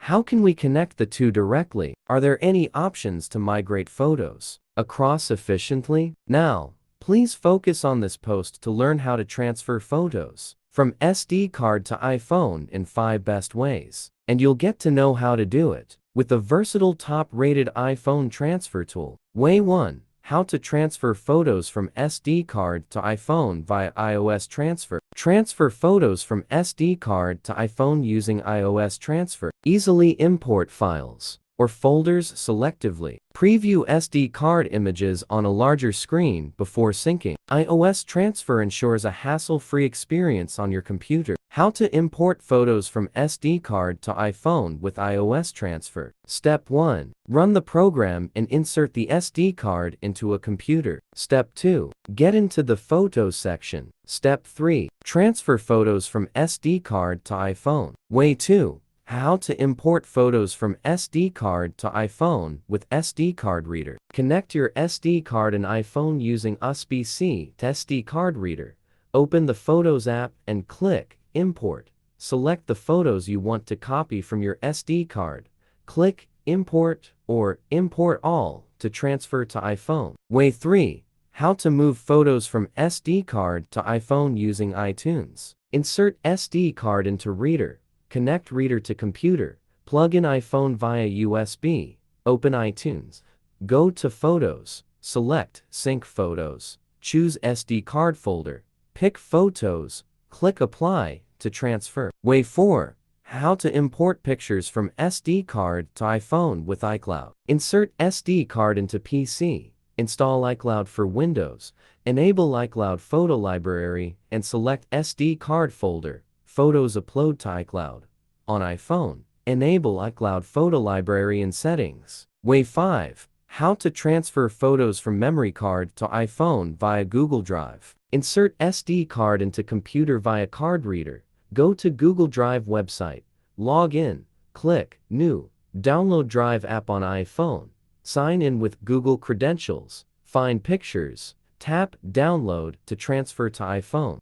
How can we connect the two directly? Are there any options to migrate photos across efficiently? Now, please focus on this post to learn how to transfer photos from SD card to iPhone in 5 best ways. And you'll get to know how to do it with the versatile top-rated iPhone transfer tool. Way 1. How to transfer photos from SD card to iPhone via iOS transfer. Transfer photos from SD card to iPhone using iOS transfer. Easily import files or folders selectively. Preview SD card images on a larger screen before syncing. iOS transfer ensures a hassle-free experience on your computer. How to import photos from SD card to iPhone with iOS transfer. Step 1. Run the program and insert the SD card into a computer. Step 2. Get into the Photos section. Step 3. Transfer photos from SD card to iPhone. Way 2. How to import photos from SD card to iPhone with SD card reader. Connect your SD card and iPhone using USB-C to SD card reader. Open the Photos app and click Import. Select the photos you want to copy from your SD card. Click Import or Import All to transfer to iPhone. Way 3. How to move photos from SD card to iPhone using iTunes. Insert SD card into reader. Connect reader to computer. Plug in iPhone via USB. Open iTunes. Go to Photos. Select Sync Photos. Choose SD card folder. Pick Photos. Click Apply to transfer. Way 4. How to import pictures from SD card to iPhone with iCloud. Insert SD card into PC. Install iCloud for Windows. Enable iCloud Photo Library and select SD card folder. Photos upload to iCloud. On iPhone, enable iCloud Photo Library in Settings. Way 5. How to transfer photos from memory card to iPhone via Google Drive. Insert SD card into computer via card reader. Go to Google Drive website. Log in. Click New. Download Drive app on iPhone. Sign in with Google credentials. Find pictures. Tap Download to transfer to iPhone.